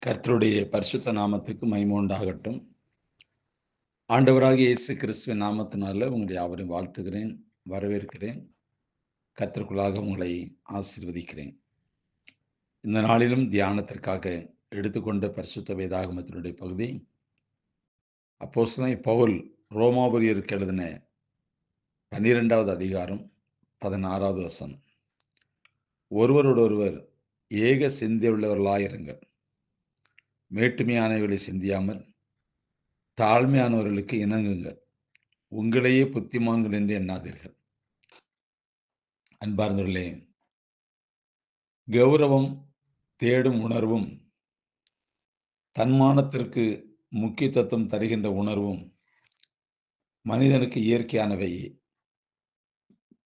கர்த்தருடைய பரிசுத்த நாமத்துக்கு மகிமை உண்டாகட்டும். ஆண்டவராகிய இயேசு கிறிஸ்துவின் நாமத்தினால உங்களை யாவரையும் வாழ்த்துகிறேன், வரவேற்கிறேன். கர்த்தருக்குள்ளாக உங்களை ஆசீர்வதிக்கிறேன். இந்த நாளிலும் தியானத்திற்காக எடுத்துக்கொண்ட பரிசுத்த வேதாகமத்தினுடைய பகுதி அப்போஸ்தலனாகிய பவுல் ரோமாபுரியருக்கு எழுதின 12வது அதிகாரம் 16வது வசனம். ஒருவரோடொருவர் ஏக சிந்தையுள்ளவர்களாயிருங்கள், மேட்டுமையானவைகளை சிந்தியாமல் தாழ்மையானவர்களுக்கு இணங்குங்கள், உங்களையே புத்திமான்கள் என்று எண்ணாதீர்கள். அன்பார்ந்தவர்களே, கௌரவம் தேடும் உணர்வும் தன்மானத்திற்கு முக்கியத்துவம் தருகின்ற உணர்வும் மனிதனுக்கு இயற்கையானவை.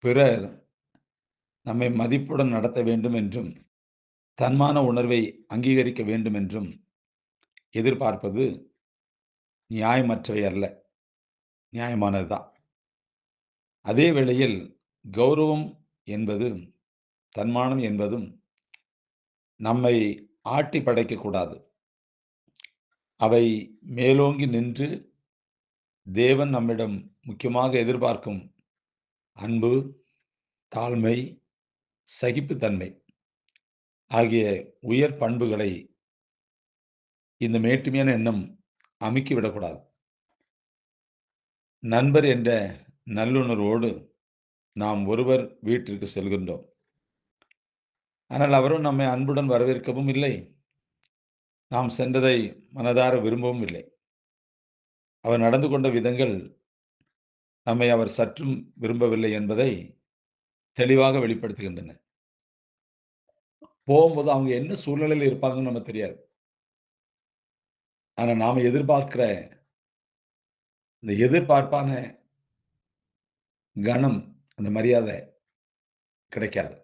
பிறர் நம்மை மதிப்புடன் நடத்த வேண்டும் என்றும் தன்மான உணர்வை அங்கீகரிக்க வேண்டும் என்றும் எதிர்பார்ப்பது நியாயமற்றவை அல்ல, நியாயமானதுதான். அதே வேளையில் கௌரவம் என்பது, தன்மானம் என்பதும் நம்மை ஆட்டி படைக்கக்கூடாது. அவை மேலோங்கி நின்று தேவன் நம்மிடம் முக்கியமாக எதிர்பார்க்கும் அன்பு, தாழ்மை, சகிப்புத்தன்மை ஆகிய உயர் பண்புகளை இந்த மேட்டுமையான எண்ணம் அமுக்கிவிடக்கூடாது. நண்பர் என்ற நல்லுணர்வோடு நாம் ஒருவர் வீட்டிற்கு செல்கின்றோம். ஆனால் அவரும் நம்மை அன்புடன் வரவேற்கவும் இல்லை, நாம் சென்றதை மனதார விரும்பவும் இல்லை. அவர் நடந்து கொண்ட விதங்கள் நம்மை அவர் சற்றும் விரும்பவில்லை என்பதை தெளிவாக வெளிப்படுத்துகின்றன. போகும்போது அவங்க என்ன சூழ்நிலையில் இருப்பாங்கன்னு நமக்கு தெரியாது. ஆனா நாம எதிர்பார்க்கிற இந்த எதிர்பார்ப்பான கனம், அந்த மரியாதை கிடைக்காது.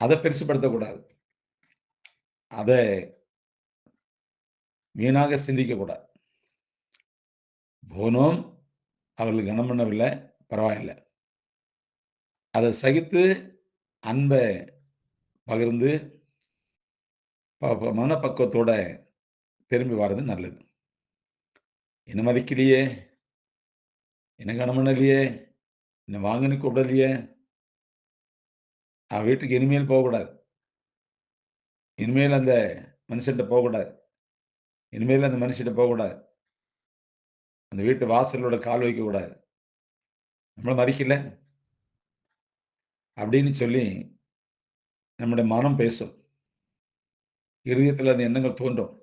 அதை பெருசுபடுத்தக்கூடாது, அதை வீணாக சிந்திக்க கூடாது. போனோம், அவர்கள் கனம் பண்ணவில்லை, பரவாயில்லை. அதை சகித்து அன்பை பகிர்ந்து மனப்பக்குவத்தோட திரும்பி வர்றது நல்லது. என்ன மதிக்கலையே, என்ன கனம் பண்ணலையே, என்ன வாங்கன்னு கூப்பிடலையே, வீட்டுக்கு இனிமேல் போகக்கூடாது, இனிமேல் அந்த மனுஷன்கிட்ட போகக்கூடாது, இனிமேல் அந்த மனுஷன்கிட்ட போகக்கூடாது, அந்த வீட்டு வாசலோட கால் வைக்கக்கூடாது, நம்மளை மதிக்கல அப்படின்னு சொல்லி நம்முடைய மனம் பேசும், இருதயத்தில் அந்த எண்ணங்கள் தோன்றும்.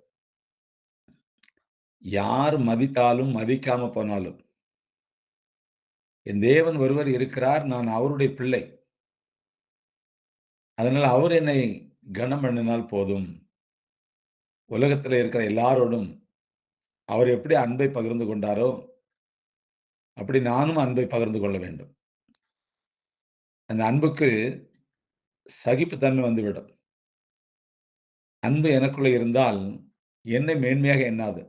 யார் மதித்தாலும் மதிக்காம போனாலும் என் தேவன் ஒருவர் இருக்கிறார், நான் அவருடைய பிள்ளை, அதனால அவர் என்னை கனம் பண்ணினால் போதும். உலகத்தில் இருக்கிற எல்லாரோடும் அவர் எப்படி அன்பை பகிர்ந்து கொண்டாரோ அப்படி நானும் அன்பை பகிர்ந்து கொள்ள வேண்டும். அந்த அன்புக்கு சகிப்புத்தன்மை வந்துவிடும். அன்பு எனக்குள்ள இருந்தால் என்னை மேன்மையாக எண்ணாது,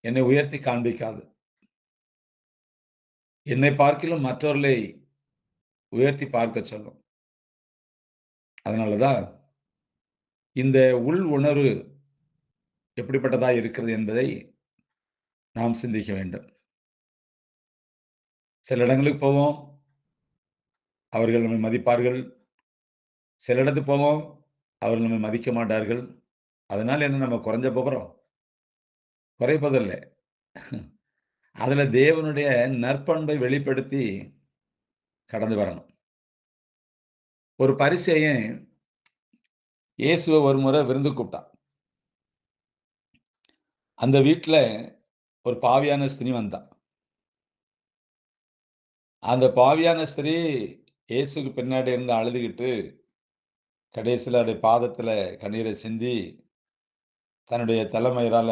என்னை உயர்த்தி காண்பிக்காது, என்னை பார்க்கிலும் மற்றவர்களை உயர்த்தி பார்க்க சொல்லும். அதனாலதான் இந்த உள் உணர்வு எப்படிப்பட்டதா இருக்கிறது என்பதை நாம் சிந்திக்க வேண்டும். சில இடங்களுக்கு போவோம், அவர்கள் நம்மை மதிப்பார்கள். சில இடத்துக்கு போவோம், அவர்கள் நம்மை மதிக்க மாட்டார்கள். அதனால என்ன, நம்ம குறைஞ்ச போகிறோம்? குறைப்பதில்லை. அதுல தேவனுடைய நற்பண்பை வெளிப்படுத்தி கடந்து வரணும். ஒரு பரிசேயன் இயேசுவை ஒரு முறை விருந்து கூப்பிட்டான். அந்த வீட்டுல ஒரு பாவியான ஸ்திரீ வந்தான். அந்த பாவியான ஸ்திரீ இயேசுக்கு பின்னாடி இருந்து அழுதுகிட்டு கடைசியில் அவருடைய பாதத்துல கண்ணீரை சிந்தி தன்னுடைய தலைமயிரால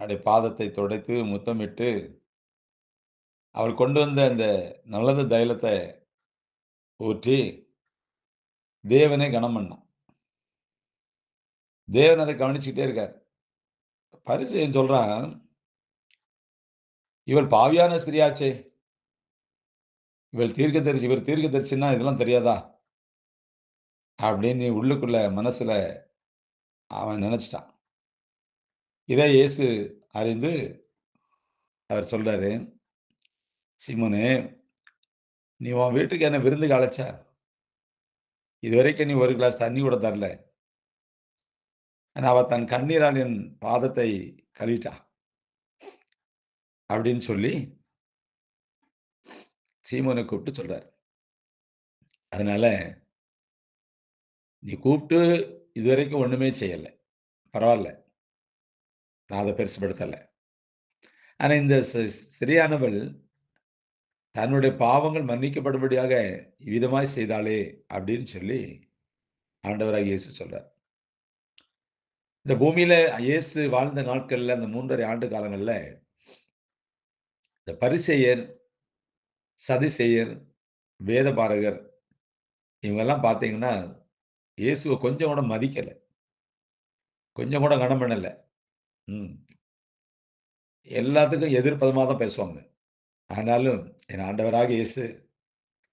அவருடைய பாதத்தை துடைத்து முத்தமிட்டு அவர் கொண்டு வந்த அந்த நல்லது தைலத்தை ஊற்றி தேவனை கனம் பண்ணான். தேவன் அதை கவனிச்சுக்கிட்டே இருக்கார். பரிசேயன் சொல்றான், இவள் பாவியான ஸ்திரியாச்சே, இவர் தீர்க்கதரிசின்னா இதெல்லாம் தெரியாதா அப்படின்னு உள்ளுக்குள்ள மனசுல அவன் நினைச்சிட்டான். இதை இயேசு அறிந்து அவர் சொல்றாரு, "சீமோனே, நீ உன் வீட்டுக்கு என்ன விருந்துக்கு அழைச்ச? இதுவரைக்கும் நீ ஒரு கிளாஸ் தண்ணி கூட தரல. ஆனா அவ தன் கண்ணீரால் என் பாதத்தை கழுவிட்டா." அப்படின்னு சொல்லி சீமோனை கூப்பிட்டு சொல்றாரு. அதனால நீ கூப்பிட்டு இதுவரைக்கும் ஒண்ணுமே செய்யல. பரவால்ல. நான் அத பெருசுபடுத்தல. ஆனா இந்த ஸ்திரியானவள் தன்னுடைய பாவங்கள் மன்னிக்கப்படும்படியாக இவ்விதமாய் செய்தாளே அப்படின்னு சொல்லி ஆண்டவராகிய இயேசு சொல்றார். இந்த பூமியில இயேசு வாழ்ந்த நாட்கள்ல அந்த 3 1/2 ஆண்டு காலங்கள்ல இந்த பரிசேயர், சதுசேயர், வேதபாரகர் இவங்கெல்லாம் பார்த்தீங்கன்னா, இயேசுவ கொஞ்சம் கூட மதிக்கல. கொஞ்சம் கூட கனம் பண்ணல. ம். எல்லாத்துக்கும் எதிர்ப்பதமா தான் பேசுவாங்க. ஆனாலும் என் ஆண்டவராகிய இயேசு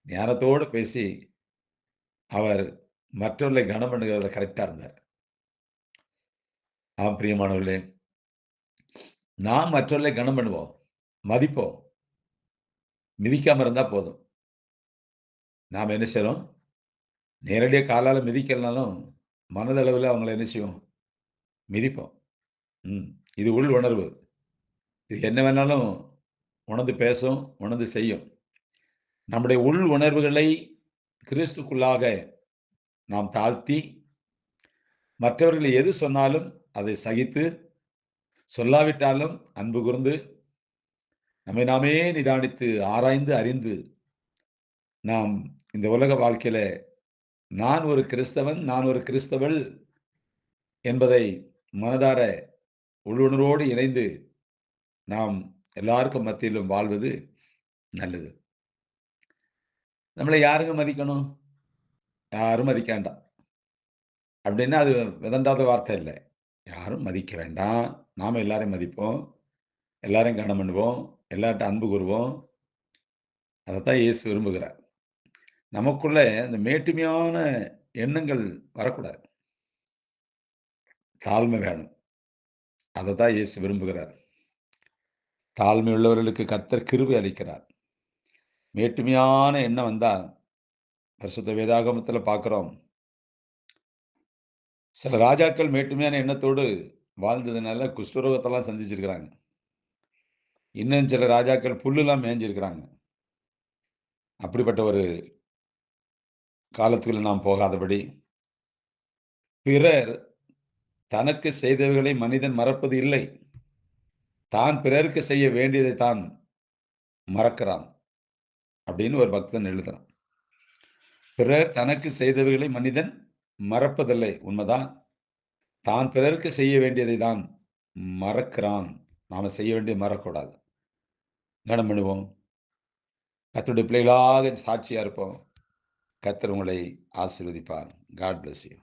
ஞானத்தோடு பேசி, அவர் மற்றவர்களை கனம் பண்ணுகிறதுல கரெக்ட்டா இருந்தார். ஆம் பிரியமானவர்களே, நாம் மற்றவர்களை கனம் பண்ணுவோம். மதிப்போம். மிதிக்காம இருந்தா போதும். நாம என்ன செய்றோம்? நேரடியா காலால மிதிக்கலனாலும், மனதளவுல அவங்கள என்ன செய்வோம்? மிதிப்போம். ம். இது உள் உணர்வு. இது என்ன வேணாலும் உணர்ந்து பேசும், உணர்ந்து செய்யும். நம்முடைய உள் உணர்வுகளை கிறிஸ்துக்குள்ளாக நாம் தாழ்த்தி, மற்றவர்கள் எது சொன்னாலும் அதை சகித்து, சொல்லாவிட்டாலும் அன்பு கூர்ந்து, நம்மை நாமே நிதானித்து, ஆராய்ந்து, அறிந்து, நாம் இந்த உலக வாழ்க்கையில நான் ஒரு கிறிஸ்தவன், நான் ஒரு கிறிஸ்தவள் என்பதை மனதார உள்ளுணர்வோடு இணைந்து நாம் எல்லாருக்கும் மத்தியிலும் வாழ்வது நல்லது. நம்மள யாருங்க மதிக்கணும்? யாரும் மதிக்க வேண்டாம். அப்டின்னா அது விதண்டாத வார்த்தை இல்ல. யாரும் மதிக்க வேண்டாம். நாம எல்லாரையும் மதிப்போம். எல்லாரையும் கனம் பண்ணுவோம். எல்லார்ட்ட அன்பு கூறுவோம். அதத்தான் இயேசு விரும்புகிறார். நமக்குள்ள இந்த மேட்டிமையான எண்ணங்கள் வரக்கூடாது. தாழ்மை வேணும். அதத்தான் இயேசு விரும்புகிறார். தாழ்மை உள்ளவர்களுக்கு கர்த்தர் கிருபை அளிக்கிறார். மேட்டுமையான எண்ணம் வந்தா, பரிசுத்த வேதாகமத்துல பார்க்கிறோம். சில ராஜாக்கள் மேட்டுமையான எண்ணத்தோடு வாழ்ந்ததுனால குஷ்டரோகத்தெல்லாம் சந்திச்சிருக்கிறாங்க. இன்னும் சில ராஜாக்கள் புல்லுலாம் மேய்ஞ்சிருக்கிறாங்க. அப்படிப்பட்ட ஒரு காலத்துக்குள்ள நாம் போகாதபடி, பிறர் தனக்கு செய்தவைகளை மனிதன் மறப்பது இல்லை. தான் பிறருக்கு செய்ய வேண்டியதை தான் மறக்கிறான். அப்படின்னு ஒரு பக்தன் எழுதுறான். பிறர் தனக்கு செய்தவைகளை மனிதன் மறப்பதில்லை. உண்மைதான். தான் பிறருக்கு செய்ய வேண்டியதை தான் மறக்கிறான். நாம செய்ய வேண்டியது மறக்கக்கூடாது. கனம் பண்ணுவோம். கர்த்தருடைய பிள்ளைகளாக சாட்சியா இருப்போம். கர்த்தர் உங்களை ஆசீர்வதிப்பார். God bless you.